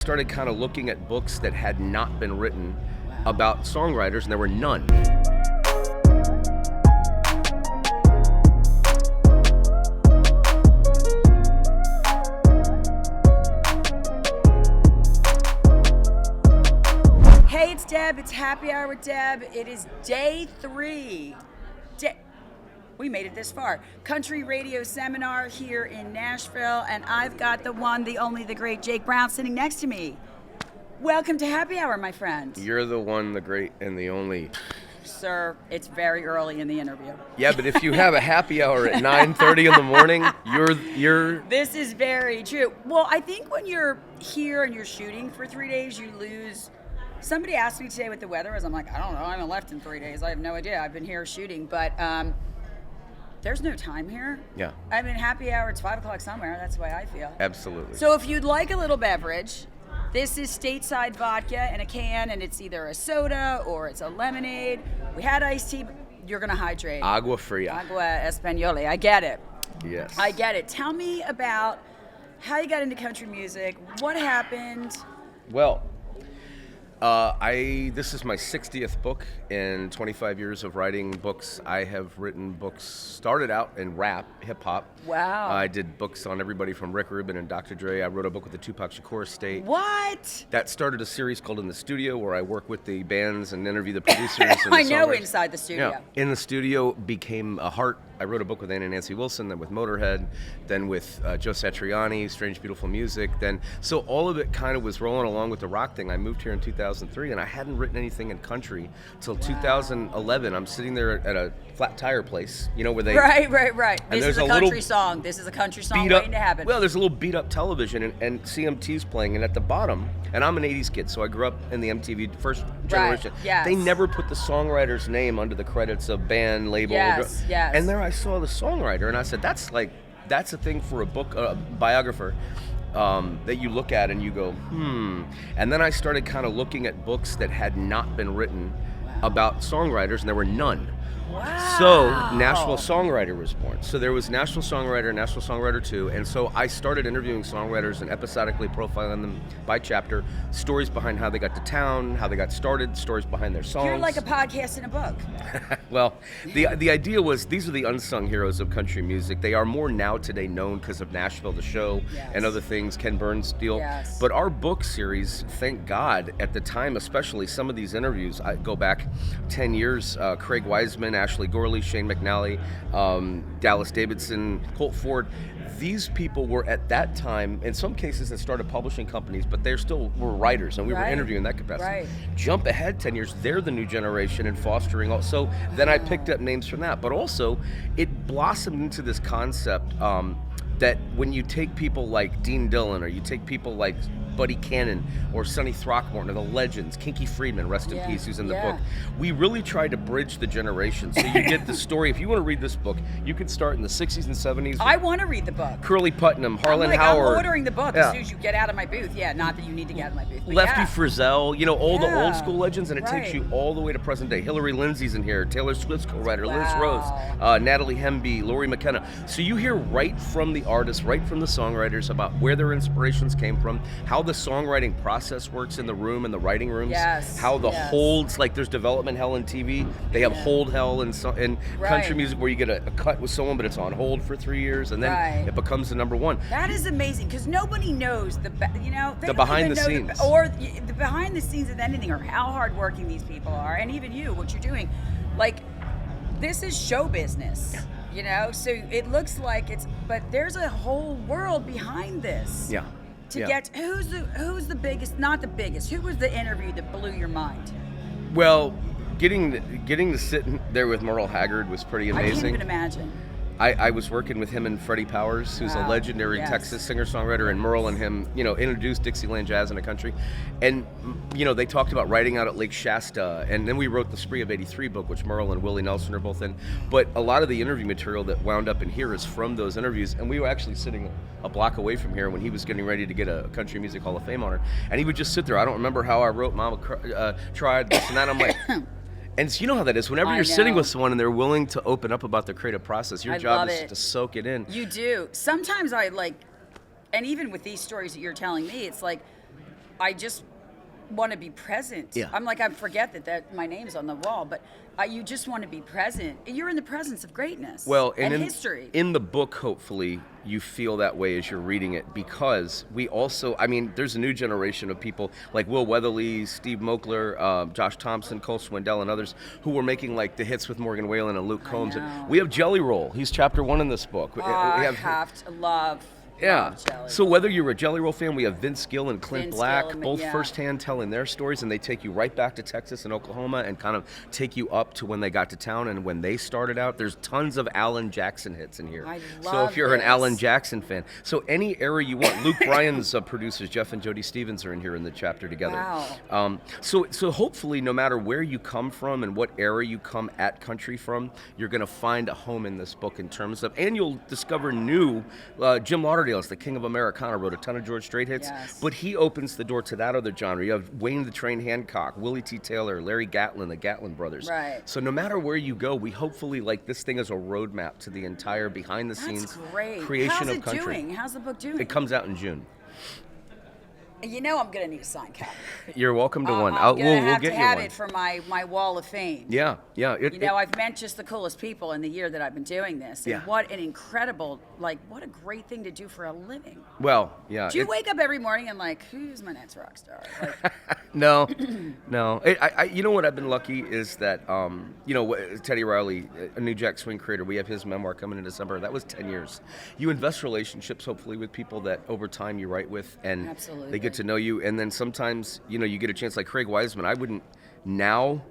Started kind of looking at books that had not been written about songwriters, and there were none. Hey, it's Deb. It's Happy Hour with Deb. It is day 3. We made it this far. Country radio seminar here in Nashville, and I've got the one, the only, the great Jake Brown sitting next to me. Welcome to Happy Hour, my friend. You're the one, the great, and the only. Sir, it's very early in the interview. Yeah, but if you have a happy hour at 9:30 in the morning, you're. This is very true. Well, I think when you're here and you're shooting for 3 days, you lose. Somebody asked me today what the weather is. I'm like, I don't know. I haven't left in 3 days. I have no idea. I've been here shooting, but there's no time here. Yeah. I mean, happy hour, it's 5 o'clock somewhere. That's the way I feel. Absolutely. So if you'd like a little beverage, this is stateside vodka in a can, and it's either a soda or it's a lemonade. We had iced tea, but you're going to hydrate. Agua fria. Agua española. I get it. Yes. I get it. Tell me about how you got into country music. What happened? Well, this is my 60th book in 25 years of writing books. I have written books, started out in rap, hip-hop. Wow. I did books on everybody from Rick Rubin and Dr. Dre. I wrote a book with the Tupac Shakur estate. What? That started a series called In the Studio, where I work with the bands and interview the producers. And I the know songwriters. Inside the Studio. Yeah. In the Studio became a heart. I wrote a book with Anna and Nancy Wilson, then with Motörhead, then with Joe Satriani, Strange Beautiful Music. So all of it kind of was rolling along with the rock thing. I moved here in 2003, and I hadn't written anything in country till 2011. I'm sitting there at a flat tire place, where they... Right. And This is a country song. This is a country song waiting to happen. Well, there's a little beat-up television, and CMT's playing, and at the bottom, and I'm an 80s kid, so I grew up in the MTV first generation. Right, yes. They never put the songwriter's name under the credits of band, label. Yes. And there I saw the songwriter, and I said, that's a thing for a book, biographer, that you look at and you go, And then I started kind of looking at books that had not been written about songwriters, and there were none. Wow. So Nashville Songwriter was born. So there was Nashville Songwriter, Nashville Songwriter 2, and so I started interviewing songwriters and episodically profiling them by chapter, stories behind how they got to town, how they got started, stories behind their songs. You're like a podcast in a book. Well, the idea was these are the unsung heroes of country music. They are more now today known because of Nashville, the show, and other things, Ken Burns' deal. Yes. But our book series, thank God, at the time especially, some of these interviews, I go back 10 years, Craig Wiseman, Ashley Gorley, Shane McNally, Dallas Davidson, Colt Ford. These people were at that time, in some cases, that started publishing companies, but they still were writers, and we were interviewing that capacity. Right. Jump ahead 10 years, they're the new generation and fostering all. So then I picked up names from that, but also it blossomed into this concept that when you take people like Dean Dillon, or you take people like Buddy Cannon or Sonny Throckmorton, or the legends, Kinky Friedman, rest in peace, who's in the book. We really tried to bridge the generations. So you get the story. If you want to read this book, you can start in the 60s and 70s. I want to read the book. Curly Putnam, Harlan Howard. I'm ordering the book as soon as you get out of my booth. Yeah, not that you need to get out of my booth. Lefty Frizzell, all the old school legends, and it takes you all the way to present day. Hillary Lindsey's in here, Taylor Swift's co-writer, Liz Rose, Natalie Hemby, Lori McKenna. So you hear right from the artists, right from the songwriters about where their inspirations came from, how the songwriting process works in the room, in the writing rooms, how the holds, like there's development hell in TV, they have hold hell in country music where you get a cut with someone but it's on hold for 3 years and then it becomes the number one. That is amazing because nobody knows the behind the scenes the behind the scenes of anything, or how hardworking these people are, and even you, what you're doing. Like, this is show business. So it looks like but there's a whole world behind this. Get who's the biggest, not the biggest, who was the interview that blew your mind? Well, getting to sit there with Merle Haggard was pretty amazing. I can't even imagine. I was working with him and Freddie Powers, who's a legendary Texas singer-songwriter, and Merle and him, introduced Dixieland jazz in the country. And, they talked about writing out at Lake Shasta, and then we wrote the Spree of '83 book, which Merle and Willie Nelson are both in. But a lot of the interview material that wound up in here is from those interviews, and we were actually sitting a block away from here when he was getting ready to get a Country Music Hall of Fame honor. And he would just sit there. I don't remember how I wrote Mama Tried, this and that. I'm like... And you know how that is. Whenever you're sitting with someone and they're willing to open up about their creative process, your job is to soak it in. You do. Sometimes and even with these stories that you're telling me, it's like, I just want to be present. Yeah. I'm like, I forget that my name's on the wall, but you just want to be present. You're in the presence of greatness. Well, and in history. In the book, hopefully, you feel that way as you're reading it, because we also, I mean, there's a new generation of people like Will Weatherly, Steve Mokler, Josh Thompson, Cole Swindell, and others who were making like the hits with Morgan Wallen and Luke Combs. know. We have Jelly Roll. He's chapter 1 in this book. I have to love. Yeah. Jelly So Roll. whether you're a Jelly Roll fan, we have Vince Gill and Clint Vince Black, Gill and- both yeah. firsthand telling their stories, and they take you right back to Texas and Oklahoma and kind of take you up to when they got to town and when they started out. There's tons of Alan Jackson hits in here. I So love if you're an this. Alan Jackson fan, so any era you want. Luke Bryan's producers, Jeff and Jody Stevens, are in here in the chapter together. Wow. So hopefully, no matter where you come from and what era you come at country from, you're going to find a home in this book in terms of, and you'll discover new. Jim Lauderdale is the king of Americana, wrote a ton of George Strait hits, Yes. but he opens the door to that other genre. You have Wayne the Train Hancock, Willie T. Taylor, Larry Gatlin, the Gatlin brothers. Right. So no matter where you go, we hopefully like this thing as a roadmap to the entire behind-the-scenes That's great. creation How's of it country. doing? How's the book doing? It comes out in June. You know I'm gonna need a signed copy. You're welcome to one. I'm gonna We'll have get to you have one. it for my wall of fame. Yeah. You know, I've met just the coolest people in the year that I've been doing this. And Yeah. what an incredible, what a great thing to do for a living. Well, yeah. Do you wake up every morning and like, who's my next rock star? Like, No. You know what I've been lucky is that, Teddy Riley, a New Jack Swing creator, we have his memoir coming in December. That was 10 years. You invest relationships, hopefully, with people that over time you write with, and Absolutely. they get to know you. And then sometimes, you get a chance like Craig Wiseman. I wouldn't now...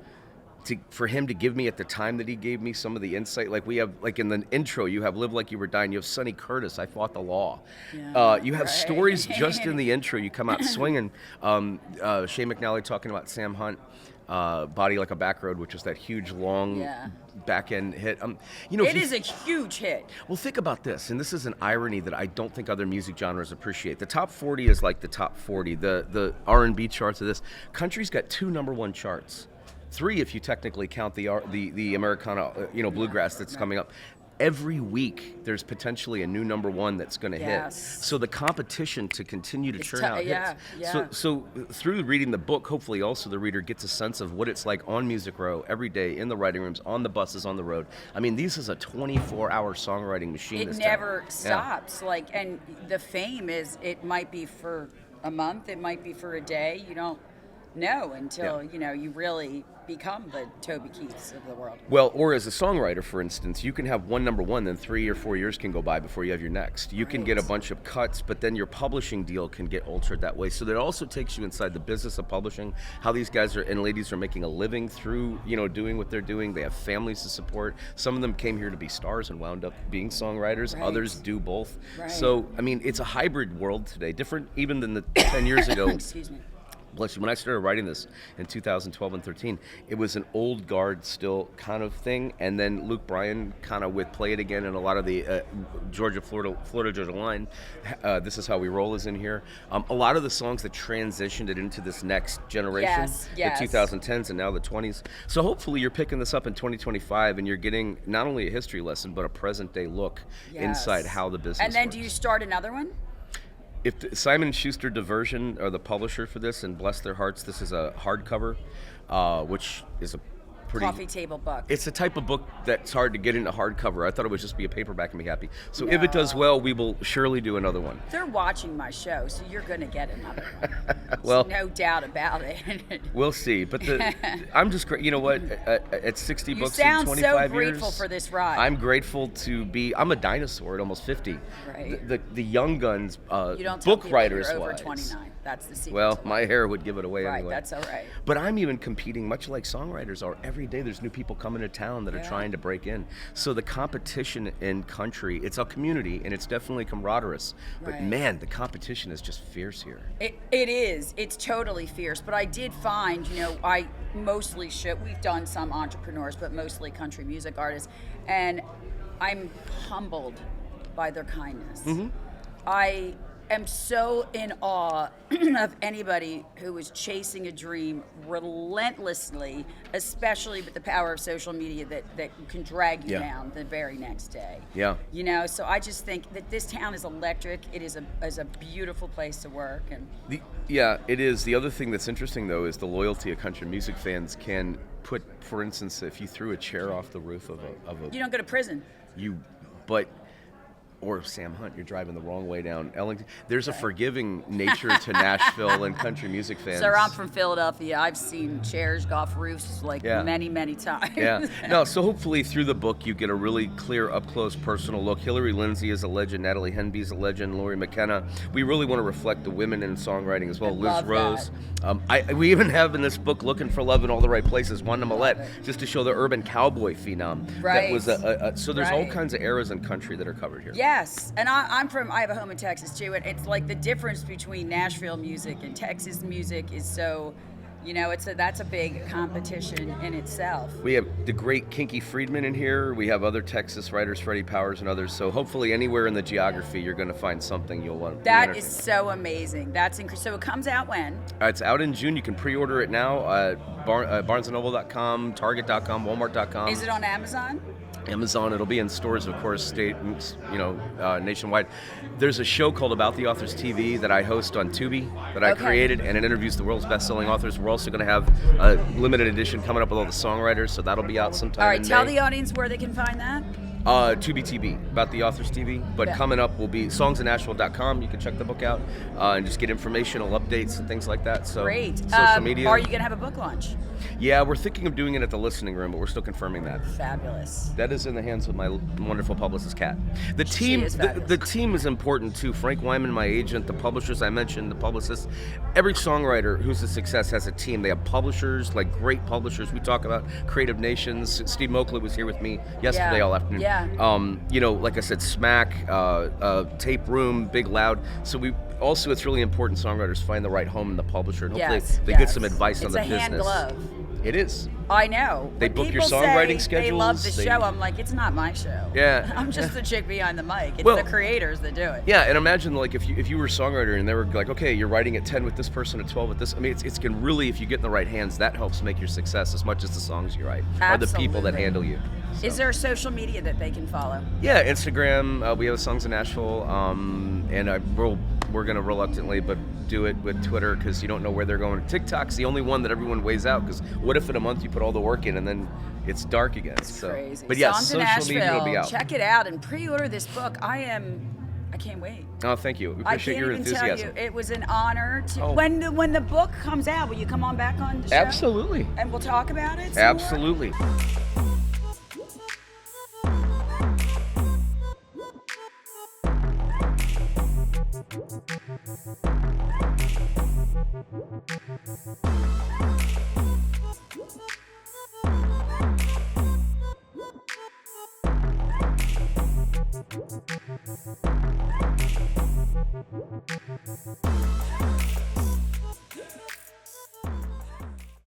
for him to give me at the time that he gave me some of the insight, like we have, like in the intro, you have Live Like You Were Dying, you have Sonny Curtis, I Fought the Law. Yeah, You have right. stories just in the intro, you come out swinging. Shane McNally talking about Sam Hunt, Body Like a Back Road, which is that huge, long back end hit. it is a huge hit. Well, think about this, and this is an irony that I don't think other music genres appreciate. The top 40 is like the top 40, the R&B charts of this. Country's got 2 number 1 charts. 3 if you technically count the Americana, bluegrass that's coming up. Every week there's potentially a new number 1 that's going to hit. So the competition to continue to churn out hits. So through reading the book, hopefully also the reader gets a sense of what it's like on Music Row every day, in the writing rooms, on the buses, on the road. I mean, this is a 24-hour songwriting machine. It never stops. And the fame is, it might be for a month, it might be for a day. You don't know until you really become the Toby Keiths of the world. Well, or as a songwriter, for instance, you can have one number 1, then 3 or 4 years can go by before you have your next. You can get a bunch of cuts, but then your publishing deal can get altered that way. So that also takes you inside the business of publishing, how these guys and ladies are making a living through, doing what they're doing. They have families to support. Some of them came here to be stars and wound up being songwriters. Right. Others do both. Right. So, I mean, it's a hybrid world today, different even than the 10 years ago. Excuse me. Bless you. When I started writing this in 2012 and 13, it was an old guard still kind of thing, and then Luke Bryan kind of with Play It Again and a lot of the Florida Georgia Line, This Is How We Roll is in here. A lot of the songs that transitioned it into this next generation, the 2010s and now the 20s. So hopefully you're picking this up in 2025 and you're getting not only a history lesson, but a present day look inside how the business And then works. do you start another one? If Simon Schuster Diversion are the publisher for this, and bless their hearts, this is a hardcover, which is a pretty coffee table book. It's a type of book that's hard to get into hardcover. I thought it would just be a paperback and be happy. So if it does well, we will surely do another one. They're watching my show, so you're going to get another one. Well, no doubt about it. We'll see. But I'm just great. You know what? At 60 books in 25 years. You sound so grateful for this ride. I'm grateful to be. I'm a dinosaur at almost 50. Right. The young guns, you don't tell book writers you're over wise. 29. That's the secret. Well, my hair would give it away right, anyway. That's all right. But I'm even competing, much like songwriters are. Every day there's new people coming to town that are trying to break in. So the competition in country, it's a community, and it's definitely camaraderie. But man, the competition is just fierce here. It is. It's totally fierce. But I did find, I mostly we've done some entrepreneurs, but mostly country music artists. And I'm humbled by their kindness. Mm-hmm. am so in awe of anybody who is chasing a dream relentlessly, especially with the power of social media that can drag you down the very next day. Yeah. You know, so I just think that this town is electric. It is a beautiful place to work. And it is. The other thing that's interesting, though, is the loyalty of country music fans can put, for instance, if you threw a chair off the roof of a you don't go to prison. Or Sam Hunt, you're driving the wrong way down Ellington. There's a forgiving nature to Nashville and country music fans. Sir, I'm from Philadelphia. I've seen chairs go off roofs many, many times. Yeah. No, so hopefully through the book you get a really clear, up-close, personal look. Hillary Lindsay is a legend. Natalie Henby's a legend. Lori McKenna. We really want to reflect the women in songwriting as well. Liz Rose. We even have in this book Looking for Love in All the Right Places, Wanda Millette, just to show the urban cowboy phenom. Right. That was so there's all kinds of eras in country that are covered here. Yes, and I have a home in Texas too, and it's like the difference between Nashville music and Texas music is so, that's a big competition in itself. We have the great Kinky Friedman in here. We have other Texas writers, Freddie Powers and others. So hopefully anywhere in the geography you're going to find something you'll want. That is so amazing. So it comes out when? It's out in June. You can pre-order it now. BarnesandNoble.com, Target.com, Walmart.com. Is it on Amazon? Amazon. It'll be in stores, of course, nationwide. There's a show called About the Authors TV that I host on Tubi that I created, and it interviews the world's best-selling authors. We're also going to have a limited edition coming up with all the songwriters, so that'll be out sometime. All right, tell the audience where they can find that. Tubi TV, About the Authors TV. But coming up will be songsinashville.com. You can check the book out and just get informational updates and things like that. So great. Social media. Are you going to have a book launch? Yeah, we're thinking of doing it at the Listening Room, but we're still confirming that. Fabulous. That is in the hands of my wonderful publicist, Kat. The team, the team is important too. Frank Wyman, my agent, the publishers I mentioned, the publicists. Every songwriter who's a success has a team. They have publishers, like great publishers. We talk about Creative Nations. Steve Mokley was here with me yesterday all afternoon. Yeah. Like I said, Smack, Tape Room, Big Loud. So it's really important songwriters find the right home in the publisher. And hopefully they get some advice on the business. It's a hand glove. It is. I know. They book your songwriting schedules. They love the show. I'm like, it's not my show. Yeah. I'm just the chick behind the mic. It's the creators that do it. Yeah, and imagine like if you were a songwriter and they were like, okay, you're writing at 10 with this person, at 12 with this. I mean, it's can really, if you get in the right hands, that helps make your success as much as the songs you write or the people that handle you. So. Is there a social media that they can follow? Yeah, Instagram. We have Songs in Nashville, and we're going to reluctantly, but do it with Twitter because you don't know where they're going. TikTok's the only one that everyone weighs out because what if in a month you put all the work in and then it's dark again? It's crazy. But yeah, Songs in social media will be out. Check it out and pre-order this book. I can't wait. Oh, thank you. We appreciate your enthusiasm. I can't even tell you. It was an honor to. When the book comes out, will you come on back on the show? Absolutely. And we'll talk about it. Absolutely.